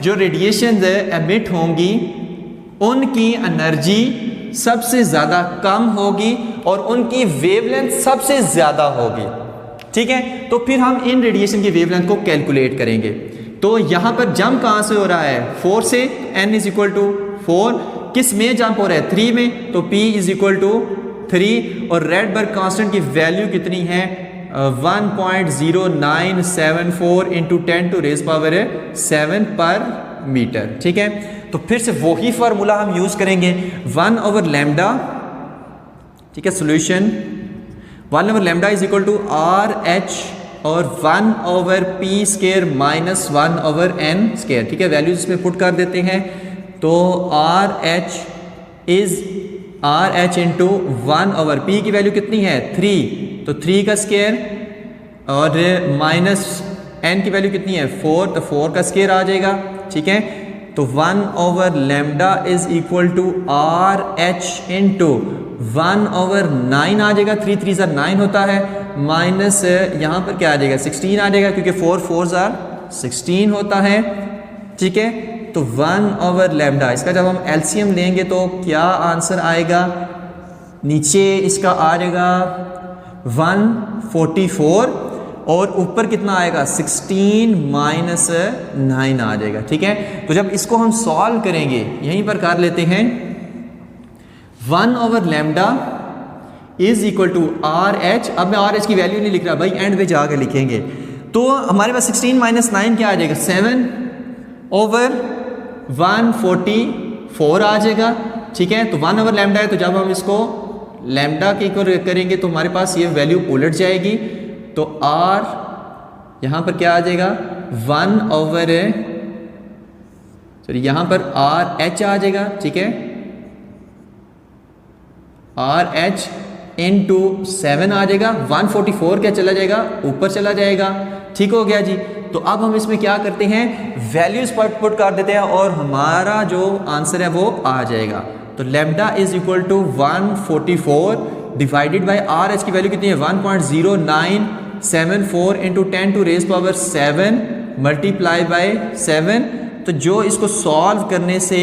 जो रेडिएशन एमिट होंगी उनकी एनर्जी सबसे ज़्यादा कम होगी और उनकी वेवलेंथ सबसे ज़्यादा होगी। ठीक है, तो फिर हम इन रेडिएशन की वेवलेंथ को कैलकुलेट करेंगे। तो यहाँ पर जंप कहाँ से हो रहा है? 4 से। n = 4। किस में जंप हो रहा है? 3 में। तो p = 3 और रेडबर्ग कांस्टेंट की वैल्यू कितनी है? 1.0974 इंटू 10⁻⁷ पर मीटर। ठीक है, तो फिर से वही फार्मूला हम यूज करेंगे 1/λ। ठीक है, सॉल्यूशन 1/λ = RH और 1/p² माइनस 1/n²। ठीक है, वैल्यूज इसमें पुट कर देते हैं। तो RH इंटू 1/p की वैल्यू कितनी है? 3, तो 3 का स्केयर और माइनस n की वैल्यू कितनी है? 4, तो 4 का स्केयर आ जाएगा। ठीक है, तो 1 over lambda is equal to R H into 1 over 9 आ जाएगा, 3 3 ज़ा 9 होता है, माइनस यहाँ पर क्या आ जाएगा 16 आ जाएगा, क्योंकि 4 4 ज़ा 16 होता है। ठीक है, तो 1 ओवर लैम्डा, इसका जब हम एलसीएम लेंगे तो क्या आंसर आएगा, नीचे इसका आ जाएगा 144 और ऊपर कितना आएगा 16 माइनस 9 आ जाएगा। ठीक है, तो जब इसको हम सॉल्व करेंगे यहीं पर कर लेते हैं, 1 over lambda is equal to R H, अब मैं आर एच की वैल्यू नहीं लिख रहा भाई, एंड पे जाकर लिखेंगे, तो हमारे पास 16 माइनस 9 क्या आ जाएगा 7 ओवर 144 आ जाएगा। ठीक है, तो 1 ओवर लैम्डा है, तो जब हम इसको लैम्डा के इक्वल करेंगे तो हमारे पास ये वैल्यू उलट जाएगी, तो आर यहाँ पर क्या आ जाएगा 1 ओवर, सॉरी यहाँ पर आर एच आ जाएगा। ठीक है, आर एच इंटू 7 आ जाएगा, 144 क्या चला जाएगा ऊपर चला जाएगा। ठीक हो गया जी, तो अब हम इसमें क्या करते हैं, वैल्यूज पुट कर देते हैं और हमारा जो आंसर है वो आ जाएगा। तो lambda is equal to 144 divided by R H की वैल्यू कितनी है 1.0974 into 10 to raise power 7 multiply by 7। तो जो इसको सॉल्व करने से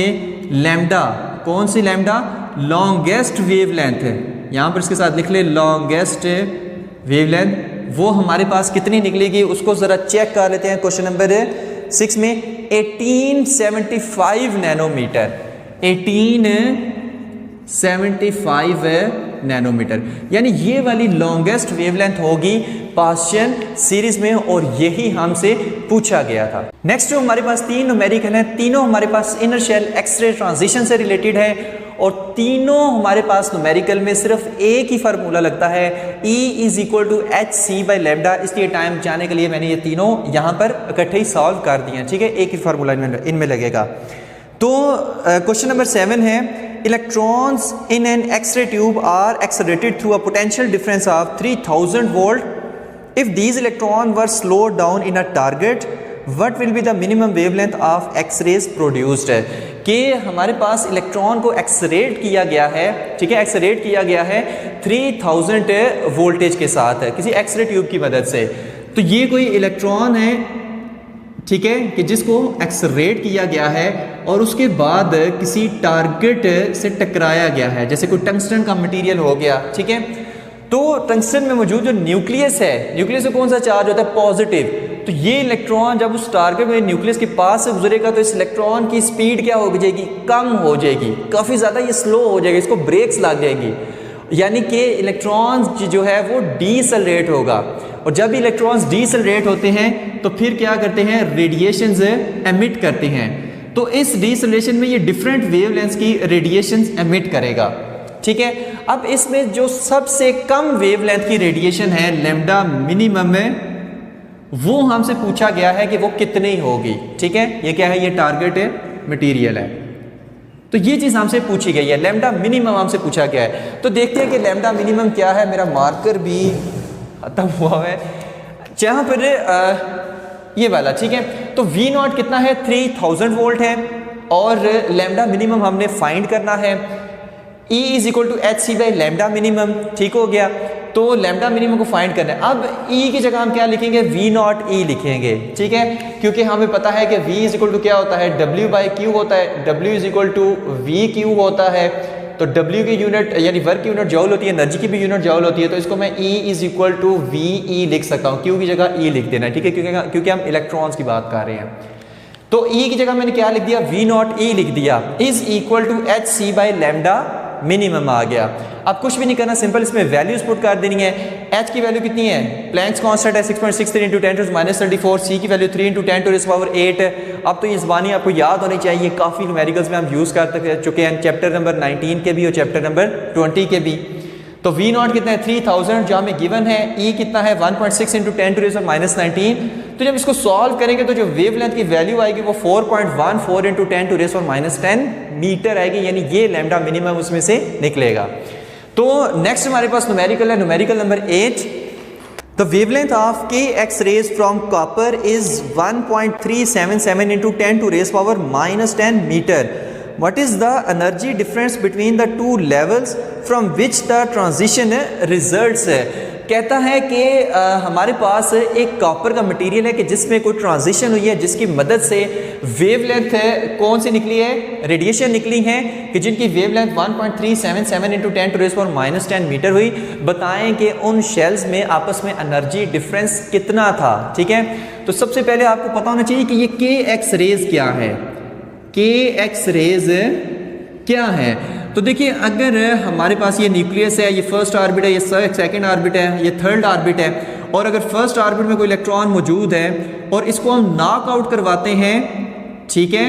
लैम्डा, कौन सी लैम्डा, लॉन्गेस्ट वेवलेंथ है, यहाँ पर इसके साथ लिख ले लॉन्गेस्ट वेवलेंथ, वो हमारे पास कितनी निकलेगी उसको ज़रा चेक कर लेते हैं। क्वेश्चन नंबर 6 में 1875 नैनोमीटर, 1875 नैनोमीटर, यानी ये वाली लॉन्गेस्ट वेवलेंथ होगी पास्चन सीरीज में, और यही हमसे पूछा गया था। नेक्स्ट जो हमारे पास 3 न्यूमेरिकल हैं, तीनों हमारे पास इनर शेल एक्सरे ट्रांजिशन से रिलेटेड है, और तीनों हमारे पास न्यूमेरिकल में सिर्फ एक ही फार्मूला लगता है, E is equal to H C by lambda. इसलिए टाइम बचाने के लिए मैंने ये तीनों यहाँ पर इकट्ठे ही सॉल्व कर दिए हैं। ठीक है, एक ही फार्मूला इनमें लगेगा। तो क्वेश्चन नंबर 7 है, electrons in an X ray tube are accelerated through a potential difference of 3000 volt. If these electron were slow down in a target, what will be the minimum wavelength of X rays produced. है कि हमारे पास electron को exact किया गया है, ठीक है, exact किया गया है 3000 वोल्टेज के साथ है किसी एक्सरे ट्यूब की मदद से। तो ये कोई इलेक्ट्रॉन है, ठीक है, कि जिसको एक्सरेट किया गया है और उसके बाद किसी टारगेट से टकराया गया है, जैसे कोई टंगस्टन का मटेरियल हो गया। ठीक है, तो टंगस्टन में मौजूद जो न्यूक्लियस है, न्यूक्लियस में कौन सा चार्ज होता है, पॉजिटिव। तो ये इलेक्ट्रॉन जब उस टारगेट में न्यूक्लियस के पास से गुजरेगा तो इस इलेक्ट्रॉन की स्पीड क्या हो जाएगी, कम हो जाएगी, काफ़ी ज़्यादा ये स्लो हो जाएगी, इसको ब्रेक्स लग जाएगी, यानी कि इलेक्ट्रॉन जो है वो डीसेलरेट होगा। और जब इलेक्ट्रॉन्स डीसेलरेट होते हैं तो फिर क्या करते हैं, रेडिएशंस एमिट करते हैं। तो इस डीसेलरेशन में ये डिफरेंट वेवलेंथ्स की रेडिएशंस एमिट करेगा। ठीक है, अब इसमें जो सबसे कम वेवलेंथ की रेडिएशन है लैम्डा मिनिमम में, वो हमसे पूछा गया है कि वो कितनी होगी। ठीक है, ये क्या है, ये टारगेट मटेरियल है, तो ये चीज़ हमसे पूछी गई है, लैम्डा मिनिमम हमसे पूछा गया है। तो देखते हैं कि लैम्डा मिनिमम क्या है। मेरा मार्कर भी खत्म हुआ है जहाँ पर ये वाला। ठीक है, तो V0 कितना है, 3000 वोल्ट है, और लैम्डा मिनिमम हमने फाइंड करना है। E is equal to H C by lambda minimum. ठीक हो गया, तो लैम्डा मिनिमम को फाइंड करना है। अब E की जगह हम क्या लिखेंगे, V0 E लिखेंगे। ठीक है, क्योंकि हमें पता है कि V इज इक्वल टू क्या होता है, W बाई Q होता है, W is equal to VQ होता है। तो W की यूनिट यानी वर्क की यूनिट जॉल होती है, एनर्जी की भी यूनिट जॉल होती है, तो इसको मैं E is equal to VE लिख सकता हूँ, Q की जगह E लिख देना है। ठीक है, क्योंकि हम इलेक्ट्रॉन्स की बात कर रहे हैं। तो E की जगह मैंने क्या लिख दिया, V0 E लिख दिया, is equal to H C by lambda minimum आ गया। अब कुछ भी नहीं करना, सिंपल इसमें वैल्यूज पुट कर देनी है। H की वैल्यू कितनी है, प्लैंक्स कांस्टेंट है 6.63 इंटू 10 टू माइनस 34, C की value 3 into 10 to raise power 8। अब तो ये ज़बानी आपको याद होनी चाहिए, काफ़ी न्यूमेरिकल्स में हम यूज़ कर चुके हैं, चैप्टर नंबर 19 के भी और चैप्टर नंबर 20 के भी। तो V0 कितना है 3000 जो हमें गिवन है, E कितना है 1.6 इंटू 10 टू रेज़ माइनस 19। तो जब इसको सॉल्व करेंगे तो जो वेवलेंथ की वैल्यू आएगी वो 4.14 into 10 to raise minus 10 metre आएगी, यानी ये लैम्डा मिनिमम उसमें से निकलेगा। तो नेक्स्ट हमारे पास न्यूमेरिकल है, numerical number 8। The wavelength of kx rays from copper is 1.377 into 10 to raise power minus 10 meter. What is the energy difference between the two levels from which the transition results? कहता है कि हमारे पास एक copper का material है कि जिसमें कोई ट्रांजिशन हुई है जिसकी मदद से वेवलेंथ कौन सी निकली है, रेडिएशन निकली है कि जिनकी wavelength 1.377 into 10 to raise power minus 10 metre हुई। बताएं कि उन शेल्स में आपस में एनर्जी डिफरेंस कितना था। ठीक है, तो सबसे पहले आपको पता होना चाहिए कि ये के एक्स रेज क्या है, के एक्स रेज क्या है। तो देखिए, अगर हमारे पास ये न्यूक्लियस है, ये फर्स्ट ऑर्बिट है, ये सेकंड ऑर्बिट है, ये थर्ड ऑर्बिट है, और अगर फर्स्ट ऑर्बिट में कोई इलेक्ट्रॉन मौजूद है और इसको हम नॉक आउट करवाते हैं, ठीक है,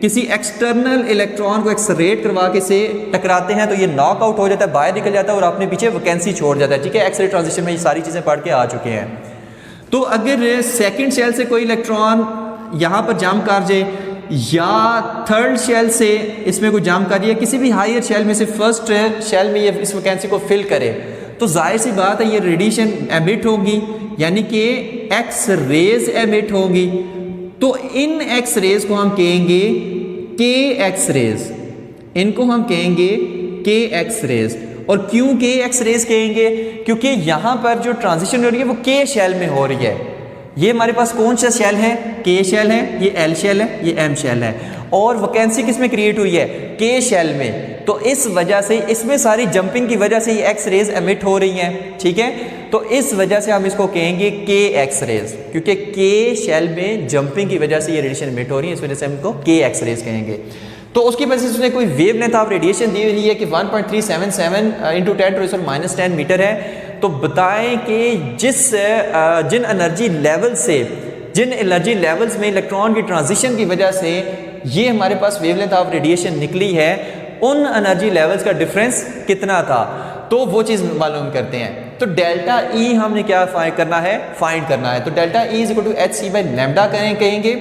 किसी एक्सटर्नल इलेक्ट्रॉन को एक्सरेट करवा के से टकराते हैं, तो ये नॉक आउट हो जाता है, बाहर निकल जाता है और अपने पीछे वैकेंसी छोड़ जाता है। ठीक है, एक्सरे ट्रांजिशन में ये सारी चीज़ें पढ़ के आ चुके हैं। तो अगर सेकेंड शेल से कोई इलेक्ट्रॉन यहाँ पर जंप कर जाए या थर्ड शेल से इसमें कोई जंप कर, या किसी भी हायर शेल में से फर्स्ट शेल में ये इस वैकेंसी को फिल करे, तो जाहिर सी बात है ये रेडिएशन एमिट होगी, यानी कि एक्स रेज एमिट होगी। तो इन एक्स रेज को हम कहेंगे के एक्स रेज, इनको हम कहेंगे के एक्स रेज। और क्यों के एक्स रेज कहेंगे? क्योंकि यहाँ पर जो ट्रांजिशन हो रही है वो के शेल में हो रही है। ये हमारे पास कौन सा शेल है? के शेल है, ये एल शेल है, ये एम शेल है, और वैकेंसी किस में क्रिएट हुई है? के शेल में। तो इस वजह से इसमें सारी जंपिंग की वजह से ये एक्स रेज एमिट हो रही हैं। ठीक है, तो इस वजह से हम इसको कहेंगे के एक्स रेज, क्योंकि के शेल में जंपिंग की वजह से ये रेडिएशन एमिट हो रही है, इस वजह से हम इसको के एक्स रेज कहेंगे। तो उसकी वजह से उसने कोई वेवलेंथ ऑफ रेडिएशन दी हुई है कि 1.377 into 10 to the minus 10 metre है। तो बताएं कि जिन एनर्जी लेवल से, जिन एनर्जी लेवल्स में इलेक्ट्रॉन की ट्रांजिशन की वजह से ये हमारे पास वेवलेंथ ऑफ रेडिएशन निकली है, उन एनर्जी लेवल्स का डिफरेंस कितना था, तो वो चीज़ मालूम करते हैं। तो डेल्टा ई हमने क्या करना है? फाइंड करना है। तो delta E is equal to H C by lambda कहेंगे।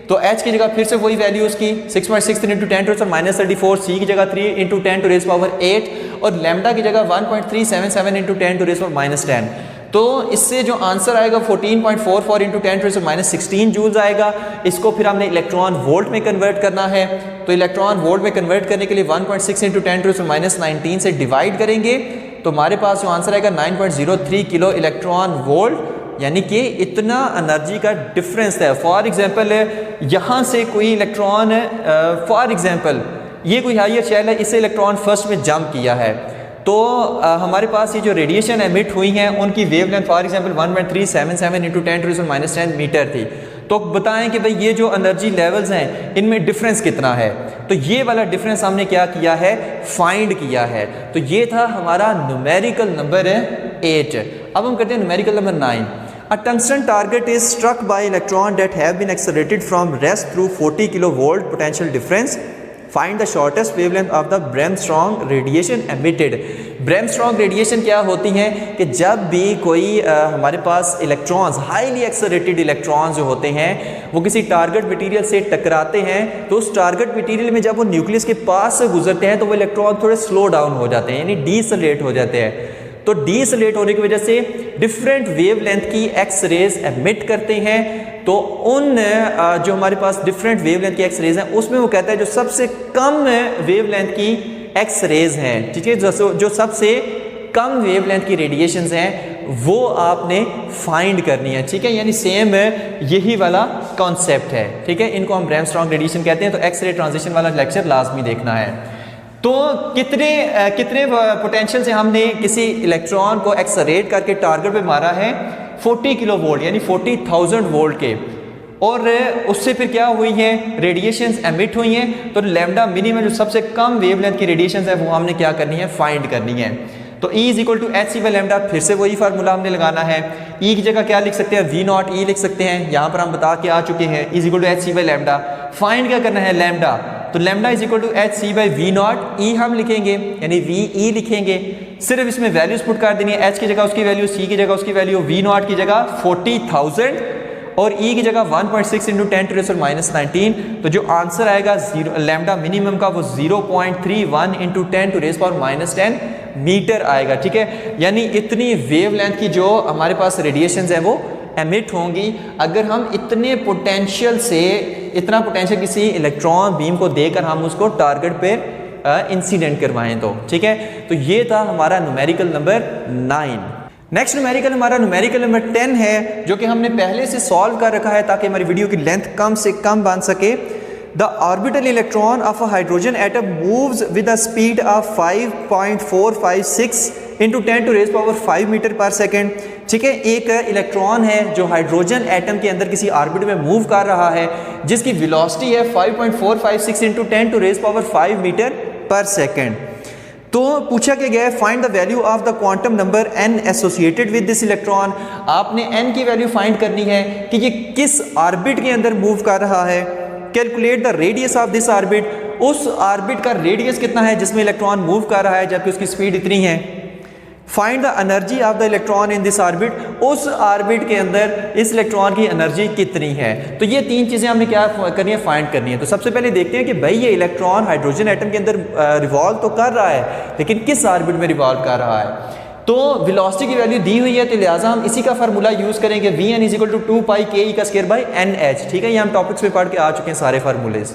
तो h की जगह फिर से वही वैल्यू उसकी 6.63 इंटू 10 टू माइनस 34, c की जगह 3 इंटू 10 टू रेज पावर 8, और लैम्डा की जगह 1.377 into 10 to raise power minus 10। तो इससे जो आंसर आएगा 14.44 इंटू 10 टू माइनस 16 जूल्स आएगा। इसको फिर हमने इलेक्ट्रॉन वोल्ट में कन्वर्ट करना है। तो इलेक्ट्रॉन वोल्ट में कन्वर्ट करने के लिए 1.6 इंटू 10 टू माइनस 19 से डिवाइड करेंगे, तो हमारे पास जो आंसर आएगा 9.03 किलो इलेक्ट्रॉन वोल्ट, यानी कि इतना एनर्जी का डिफरेंस है। फॉर एग्जांपल यहाँ से कोई इलेक्ट्रॉन, फॉर एग्जांपल ये कोई हायर शेल है, इससे इलेक्ट्रॉन फर्स्ट में जंप किया है, तो हमारे पास ये जो रेडिएशन एमिट हुई हैं उनकी wavelength for example 1.377 into 10 to minus 10 metre थी। तो बताएं कि भाई ये जो एनर्जी लेवल्स हैं इनमें डिफरेंस कितना है। तो ये वाला डिफरेंस हमने क्या किया है? फाइंड किया है। तो ये था हमारा न्यूमेरिकल नंबर 8। अब हम करते हैं numerical number 9। A tungsten target is struck by electron that have been accelerated from rest through 40 kilovolt potential difference. Find the shortest wavelength of the Bremsstrahlung radiation emitted. Bremsstrahlung radiation क्या होती है कि जब भी कोई हमारे पास इलेक्ट्रॉन्स, हाईली एक्सेलरेटेड इलेक्ट्रॉन्स जो होते हैं वो किसी टारगेट मटेरियल से टकराते हैं, तो उस टारगेट मटेरियल में जब वो न्यूक्लियस के पास से गुजरते हैं तो वो इलेक्ट्रॉन थोड़े स्लो डाउन हो जाते हैं, यानी डीसेलेरेट हो जाते हैं। तो डीसेलेरेट होने की वजह से डिफरेंट वेवलेंथ की एक्स रेज एमिट करते हैं। तो उन जो हमारे पास डिफरेंट वेवलेंथ की एक्स रेज हैं उसमें वो कहता है जो सबसे कम वेवलेंथ की एक्स रेज हैं, ठीक है, जो सबसे कम वेवलेंथ की रेडिएशंस हैं वो आपने फाइंड करनी है। ठीक है, यानी सेम यही वाला कॉन्सेप्ट है। ठीक है, इनको हम ब्रेमस्ट्रॉन्ग रेडिएशन कहते हैं। तो एक्स रे ट्रांजिशन वाला लेक्चर लाजमी देखना है। तो कितने पोटेंशियल से हमने किसी इलेक्ट्रॉन को एक्सरेट करके टारगेट पे मारा है? 40 किलो वोल्ट, यानी 40,000 वोल्ट के, और उससे फिर क्या हुई है? रेडिएशंस एमिट हुई हैं। तो लैम्डा मिनिमम जो सबसे कम वेवलेंथ की रेडिएशंस है वो हमने क्या करनी है? फाइंड करनी है। तो E is equal to H C by lambda, फिर से वही फार्मूला हमने लगाना है। E की जगह क्या लिख सकते हैं? V नॉट E लिख सकते हैं, यहाँ पर हम बता के आ चुके हैं। Is equal to H C by lambda. Find क्या करना है? लैम्डा। तो lambda is equal to H C by V naught, E हम लिखेंगे यानी वी ई लिखेंगे। सिर्फ इसमें वैल्यूज पुट कर देनी है, एच की जगह उसकी वैल्यू, सी की जगह उसकी वैल्यू, वी नॉट की जगह 40,000 और ई की जगह 1.6 इंटू 10 टू द माइनस 19। तो जो आंसर आएगा लैम्डा मिनिमम का वो 0.31 into 10 to raise power minus 10 metre आएगा, ठीक है। यानी इतनी वेवलेंथ की जो हमारे पास रेडिएशंस है वो एमिट होंगी अगर हम इतने पोटेंशियल से इतना पोटेंशियल किसी इलेक्ट्रॉन बीम को देकर हम उसको टारगेट पे इंसिडेंट करवाएं तो, ठीक है। तो ये था हमारा न्यूमेरिकल नंबर 9। नेक्स्ट न्यूमेरिकल हमारा न्यूमेरिकल नंबर 10 है, जो कि हमने पहले से सॉल्व कर रखा है ताकि हमारी वीडियो की लेंथ कम से कम बन सके। The orbital electron of a hydrogen atom moves with a speed of 5.456 into 10 to raise power 5 metre पर सेकेंड, ठीक है। एक इलेक्ट्रॉन है जो हाइड्रोजन एटम के अंदर किसी ऑर्बिट में मूव कर रहा है जिसकी वेलोसिटी है 5.456 into 10 to raise power 5 metre पर सेकेंड। तो पूछा क्या गया है, find the value of the quantum number n associated with this electron. आपने n की वैल्यू फाइंड करनी है कि ये किस ऑर्बिट के अंदर मूव कर रहा है। Calculate the radius of this orbit, उस ऑर्बिट का रेडियस कितना है जिसमें इलेक्ट्रॉन मूव कर रहा है जबकि उसकी स्पीड इतनी है। Find the energy of the electron in this orbit, उस ऑर्बिट के अंदर इस इलेक्ट्रॉन की एनर्जी कितनी है। तो ये तीन चीज़ें हमने क्या करनी है, फाइंड करनी है। तो सबसे पहले देखते हैं कि भाई ये इलेक्ट्रॉन हाइड्रोजन एटम के अंदर रिवॉल्व तो कर रहा है लेकिन किस ऑर्बिट में रिवॉल्व कर रहा है। तो वेलोसिटी की वैल्यू दी हुई है तो लिहाजा हम इसी का फार्मूला यूज़ करेंगे, Vn = 2πke²/nh, ठीक है। ये हम टॉपिक्स पे पढ़ के आ चुके हैं सारे फार्मूलेज।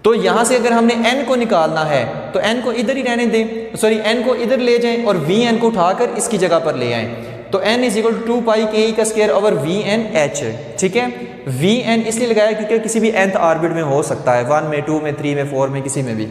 तो यहाँ से अगर हमने n को निकालना है तो n को इधर ही रहने दें, सॉरी n को इधर ले जाएं और Vn को उठाकर इसकी जगह पर ले आएं। तो n = 2πke²/Vnh, ठीक है। Vn इसलिए लगाया क्योंकि किसी भी nth ऑर्बिट में हो सकता है, 1 में, 2 में, 3 में, 4 में, किसी में भी।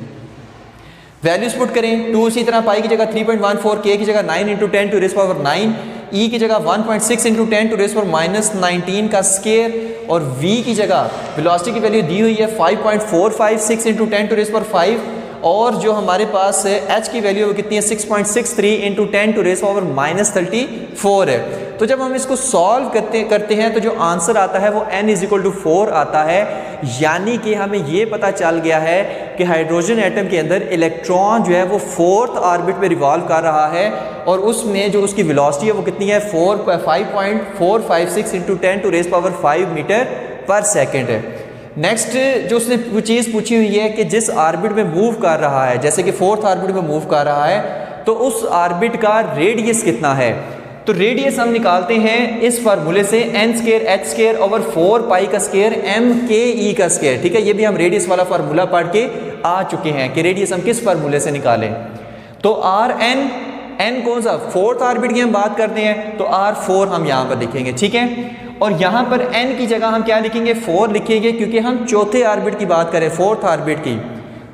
वैल्यूज पुट करें, 2 इसी तरह, पाई की जगह 3.14, k की जगह 9 × 10 to raise power 9, e की जगह 1.6 × 10 to raise power -19 का स्केयर, और v की जगह वेलोसिटी की वैल्यू दी हुई है 5.456 × 10 to raise power 5, और जो हमारे पास h की वैल्यू वो कितनी है 6.63 × 10 to raise power -34 है। तो जब हम इसको सॉल्व करते हैं तो जो आंसर आता है वो n = 4 आता है। यानी कि हमें ये पता चल गया है कि हाइड्रोजन एटम के अंदर इलेक्ट्रॉन जो है वो 4th ऑर्बिट पे रिवॉल्व कर रहा है और उसमें जो उसकी वेलोसिटी है वो कितनी है 5.456 × 10 to raise power 5 मीटर पर सेकेंड है। नेक्स्ट जो उसने चीज़ पूछी हुई है कि जिस ऑर्बिट में मूव कर रहा है, जैसे कि 4th ऑर्बिट में मूव कर रहा है, तो उस ऑर्बिट का रेडियस कितना है। तो रेडियस हम निकालते हैं इस फार्मूले से, n²h²/4π² m/ke का स्क्वायर, ठीक है। ये भी हम रेडियस वाला फार्मूला पढ़ के आ चुके हैं कि रेडियस हम किस फार्मूले से निकालें। तो Rn, n कौन सा 4th ऑर्बिट की हम बात करते हैं तो R4 हम यहाँ पर लिखेंगे, ठीक है। और यहाँ पर n की जगह हम क्या लिखेंगे 4 लिखेंगे क्योंकि हम चौथे ऑर्बिट की बात करें, 4th ऑर्बिट की।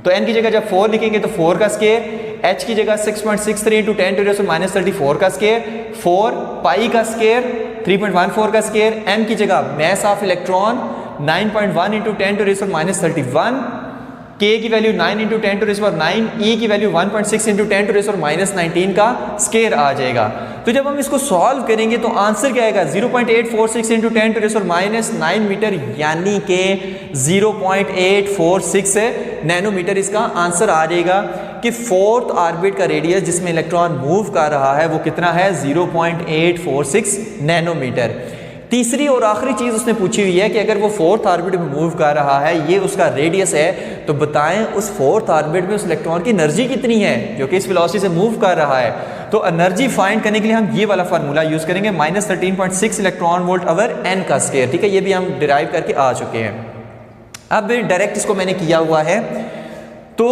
तो n की जगह जब 4 लिखेंगे तो 4 का स्क्वायर, h की जगह 6.63 × 10 to -34 का स्क्वायर, 4 पाई का स्क्वायर 3.14 का स्क्वायर, m की जगह mess of electron 9.1 × 10 to -31, k की वैल्यू 9 × 10 to -9, e की वैल्यू 1.6 × 10 to -19 का स्क्वायर आ जाएगा। तो जब हम इसको सॉल्व करेंगे तो आंसर क्या आएगा 0.846 × 10 to -9 मीटर, यानी कि 0.846 नैनोमीटर इसका आंसर आ जाएगा कि 4th ऑर्बिट का रेडियस जिसमें इलेक्ट्रॉन मूव कर रहा है वो कितना है 0.846 नैनोमीटर। तीसरी और आखिरी चीज़ उसने पूछी हुई है कि अगर वो 4th ऑर्बिट में मूव कर रहा है, ये उसका रेडियस है, तो बताएं उस 4th ऑर्बिट में उस इलेक्ट्रॉन की एनर्जी कितनी है जो कि इस वेलोसिटी से मूव कर रहा है। तो एनर्जी फाइंड करने के लिए हम ये वाला फार्मूला यूज़ करेंगे, -13.6 इलेक्ट्रॉन वोल्ट ओवर n का स्क्वायर, ठीक है। ये भी हम डिराइव करके आ चुके हैं। अब डायरेक्ट इसको मैंने किया हुआ है, तो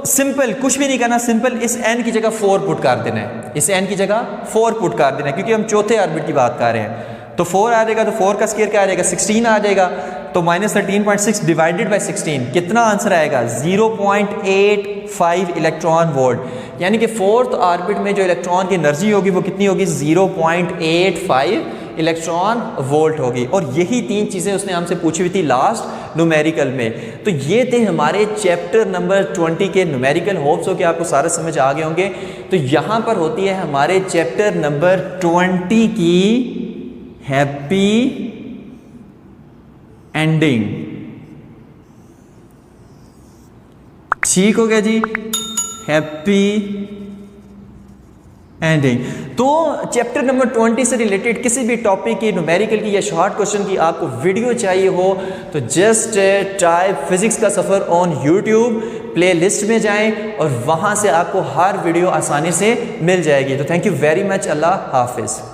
सिंपल कुछ भी नहीं करना, सिंपल इस n की जगह 4 पुट कर देना है, इस n की जगह 4 पुट कर देना है क्योंकि हम चौथे ऑर्बिट की बात कर रहे हैं। तो 4 आ जाएगा, तो 4 का स्क्वायर क्या आ जाएगा 16 आ जाएगा। तो -13.6 डिवाइडेड बाय 16 कितना आंसर आएगा 0.85 इलेक्ट्रॉन वोल्ट, यानी कि 4th ऑर्बिट में जो इलेक्ट्रॉन की एनर्जी होगी वो कितनी होगी 0.85 इलेक्ट्रॉन वोल्ट होगी। और यही तीन चीज़ें उसने हमसे पूछी हुई थी लास्ट न्यूमेरिकल में। तो ये थे हमारे चैप्टर नंबर 20 के न्यूमेरिकल। होप्स हो कि आपको सारा समझ आ गए होंगे। तो यहाँ पर होती है हमारे चैप्टर नंबर 20 की हैप्पी एंडिंग। ठीक हो गया जी, हैप्पी एंडिंग। तो चैप्टर नंबर 20 से रिलेटेड किसी भी टॉपिक की, न्यूमेरिकल की या शॉर्ट क्वेश्चन की आपको वीडियो चाहिए हो तो जस्ट टाइप फिजिक्स का सफ़र ऑन यूट्यूब, प्लेलिस्ट में जाएं और वहाँ से आपको हर वीडियो आसानी से मिल जाएगी। तो थैंक यू वेरी मच। अल्लाह हाफिज़।